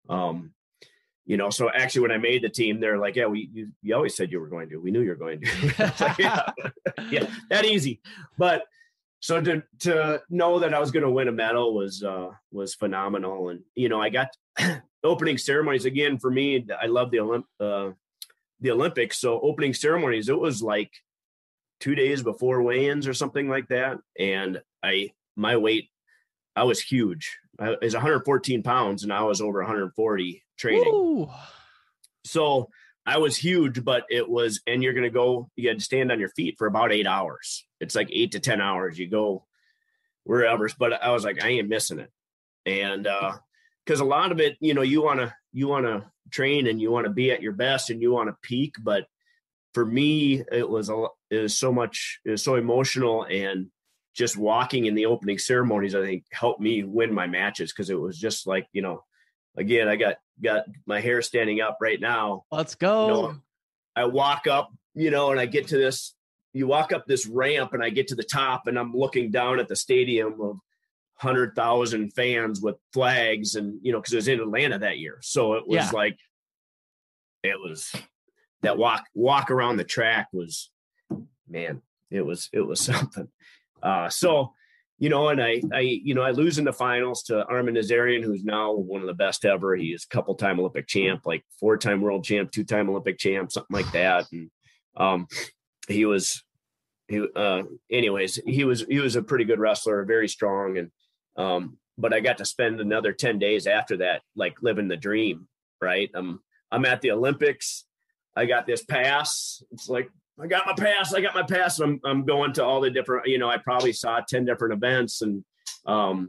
And, so actually when I made the team, they're like, yeah, you always said you were going to, we knew you were going to. Like, yeah, that easy. But so to know that I was going to win a medal was phenomenal. And, I got opening ceremonies again. For me, I love the Olympics. So opening ceremonies, it was like 2 days before weigh-ins or something like that. And my weight, I was huge. I was 114 pounds and I was over 140 training. Ooh. So I was huge, but it was, and you had to stand on your feet for about 8 hours. It's like 8 to 10 hours. You go wherever, but I was like, I ain't missing it. And, cause a lot of it, you want to train and you want to be at your best and you want to peak. But for me, it was so emotional, and just walking in the opening ceremonies, I think helped me win my matches. Cause it was just like, again, I got my hair standing up right now. Let's go. I walk up, and I get to this, you walk up this ramp and I get to the top and I'm looking down at the stadium of 100,000 fans with flags, and, cause it was in Atlanta that year. So it was like, it was that walk around the track was, man, it was something. And I lose in the finals to Armin Nazarian, who's now one of the best ever. He is a couple-time Olympic champ, like 4-time world champ, 2-time Olympic champ, something like that. And he was a pretty good wrestler, very strong. And but I got to spend another 10 days after that, like living the dream. Right. I'm at the Olympics. I got this pass. It's like, I got my pass. And I'm going to all the different, I probably saw 10 different events, and, I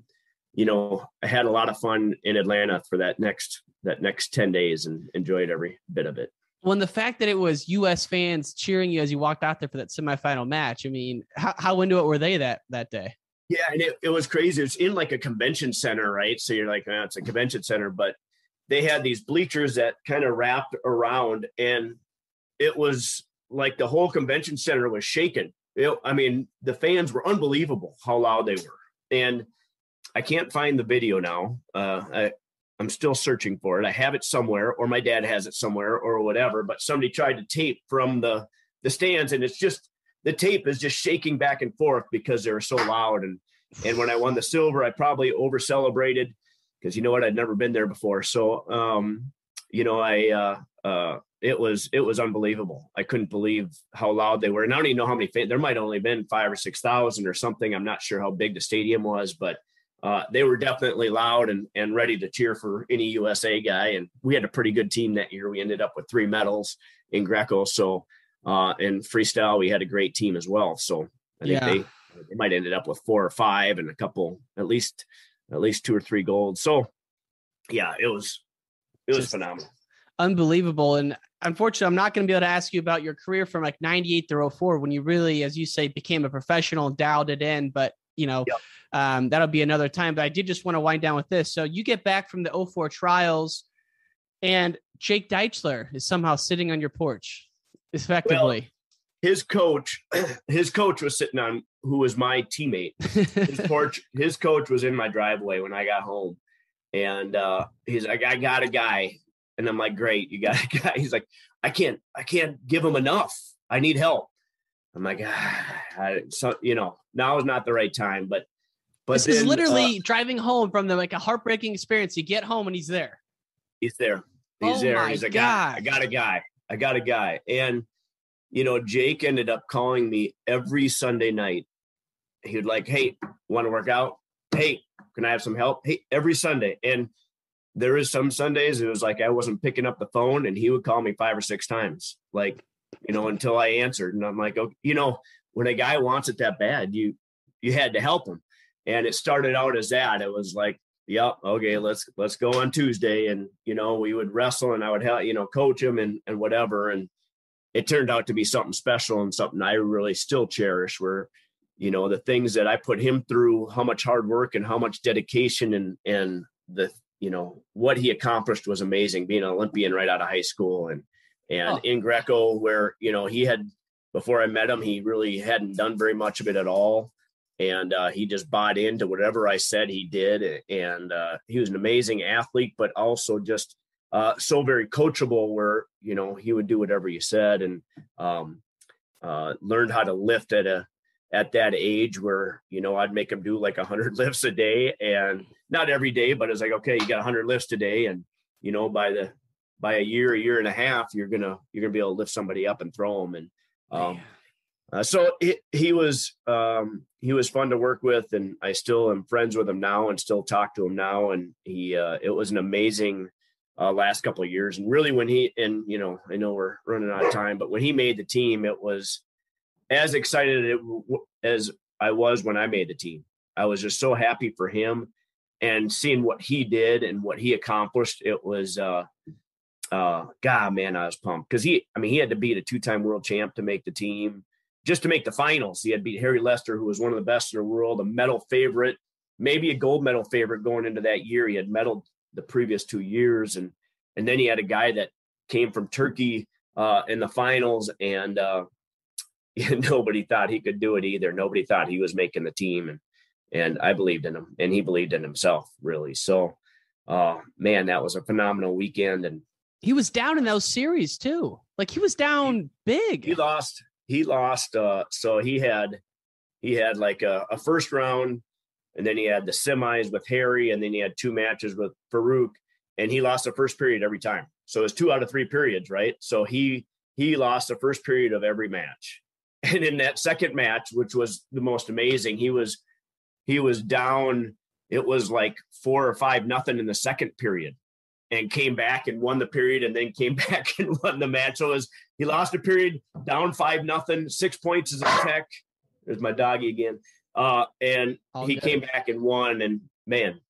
had a lot of fun in Atlanta for that next 10 days and enjoyed every bit of it. Well, and the fact that it was U.S. fans cheering you as you walked out there for that semifinal match, I mean, how into it were they that day? Yeah. And it was crazy. It's in like a convention center, right? So you're like, it's a convention center, but they had these bleachers that kind of wrapped around, and it was like the whole convention center was shaking. The fans were unbelievable how loud they were. And I can't find the video now. I'm still searching for it. I have it somewhere, or my dad has it somewhere, or whatever, but somebody tried to tape from the stands, and it's just, the tape is just shaking back and forth because they were so loud. And when I won the silver, I probably over celebrated because I'd never been there before. So, it was unbelievable. I couldn't believe how loud they were. And I don't even know how many fans. There might only been 5,000 or 6,000 or something. I'm not sure how big the stadium was, but they were definitely loud and ready to cheer for any USA guy. And we had a pretty good team that year. We ended up with 3 medals in Greco. So And freestyle, we had a great team as well. So I think they might ended up with 4 or 5 and a couple, at least 2 or 3 golds. So yeah, it was phenomenal. Unbelievable. And unfortunately, I'm not going to be able to ask you about your career from like 98 to 04 when you really, as you say, became a professional and dialed it in. But, that'll be another time. But I did just want to wind down with this. So you get back from the 04 trials and Jake Deitchler is somehow sitting on your porch, effectively. Well, his coach was sitting on, who was my teammate. His coach was in my driveway when I got home. And he's like, I got a guy. And I'm like, great, you got a guy. He's like, I can't give him enough. I need help. I'm like, now is not the right time. But this is literally driving home from a heartbreaking experience. You get home and he's there. He's there. He's like, I got a guy. And, Jake ended up calling me every Sunday night. He would like, hey, want to work out? Hey, can I have some help? Hey, every Sunday. And there is some Sundays it was like I wasn't picking up the phone and he would call me 5 or 6 times, until I answered. And I'm like, when a guy wants it that bad, you had to help him. And it started out as that. It was like, yep, okay, let's go on Tuesday. And, we would wrestle and I would help, coach him and whatever. And it turned out to be something special and something I really still cherish, where, the things that I put him through, how much hard work and how much dedication and the, what he accomplished was amazing, being an Olympian right out of high school and in Greco, where, he had, before I met him, he really hadn't done very much of it at all. And he just bought into whatever I said he did. And he was an amazing athlete, but also just so very coachable, where, he would do whatever you said, and learned how to lift at that age where, I'd make him do like 100 lifts a day, and not every day, but it's like, okay, you got 100 lifts today. And, by a year and a half, you're going to be able to lift somebody up and throw them. And so he was fun to work with, and I still am friends with him now and still talk to him now. And it was an amazing last couple of years. And really when I know we're running out of time, but when he made the team, it was as excited as I was when I made the team. I was just so happy for him and seeing what he did and what he accomplished. It was, God, man, I was pumped because he had to beat a 2-time world champ to make the team, just to make the finals. He had beat Harry Lester, who was one of the best in the world, a medal favorite, maybe a gold medal favorite going into that year. He had medaled the previous 2 years. And then he had a guy that came from Turkey in the finals, and nobody thought he could do it either. Nobody thought he was making the team. And I believed in him, and he believed in himself, really. So, man, that was a phenomenal weekend. And he was down in those series too. Like, he was down big. He lost. So he had like a first round, and then he had the semis with Harry, and then he had 2 matches with Farouk, and he lost the first period every time. So it was 2 out of 3 periods, right? So he lost the first period of every match. And in that second match, which was the most amazing, he was down. It was like 4 or 5-0 in the second period, and came back and won the period, and then came back and won the match. So he lost a period, down 5-0, 6 points as a tech. There's my doggy again. And he came back and won. And man,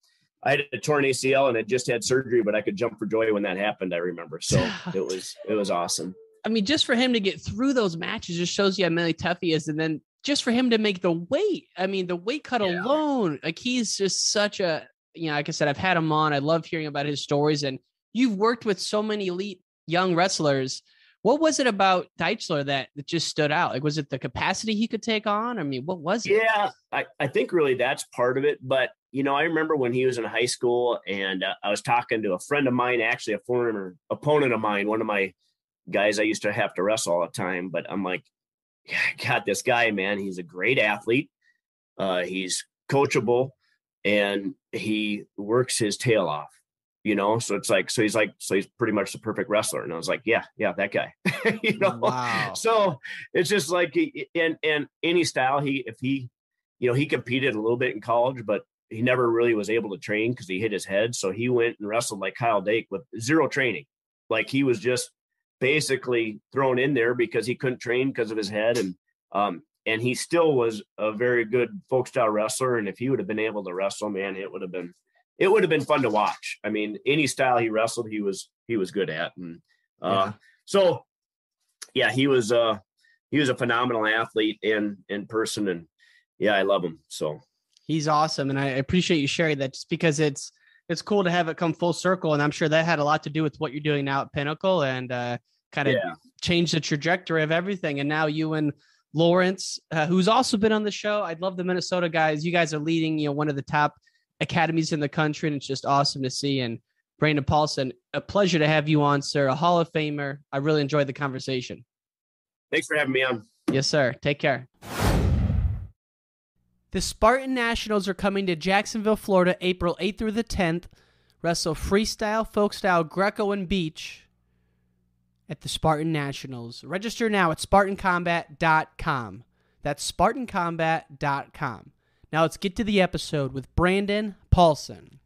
I had a torn ACL and had just had surgery, but I could jump for joy when that happened, I remember. So it was awesome. I mean, just for him to get through those matches just shows you how mentally tough he is. And then just for him to make the weight, the weight cut alone, like, he's just such a, like I said, I've had him on. I love hearing about his stories, and you've worked with so many elite young wrestlers. What was it about Deitchler that just stood out? Like, was it the capacity he could take on? What was it? Yeah, I think really that's part of it. But, I remember when he was in high school, and I was talking to a friend of mine, actually a former opponent of mine, one of my guys I used to have to wrestle all the time. But I'm like, yeah, I got this guy, man. He's a great athlete. He's coachable, and he works his tail off, so it's like, so he's pretty much the perfect wrestler. And I was like, yeah, that guy, Wow. So it's just like, in any style, he competed a little bit in college, but he never really was able to train because he hit his head. So he went and wrestled like Kyle Dake with 0 training. Like, he was just basically thrown in there because he couldn't train because of his head. And he still was a very good folk style wrestler. And if he would have been able to wrestle, man, it would have been fun to watch. I mean, any style he wrestled, he was good at. And so yeah, he was a phenomenal athlete in person. And yeah, I love him. So he's awesome. And I appreciate you sharing that, just because it's cool to have it come full circle. And I'm sure that had a lot to do with what you're doing now at Pinnacle, and kind of changed the trajectory of everything. And now you and Lawrence, who's also been on the show. I love the Minnesota guys. You guys are leading, one of the top academies in the country, and it's just awesome to see. And Brandon Paulson, a pleasure to have you on, sir. A Hall of Famer. I really enjoyed the conversation. Thanks for having me on. Yes, sir. Take care. The Spartan Nationals are coming to Jacksonville, Florida, April 8th through the 10th. Wrestle freestyle, folk style, Greco, and beach at the Spartan Nationals. Register now at SpartanCombat.com. That's SpartanCombat.com. Now let's get to the episode with Brandon Paulson.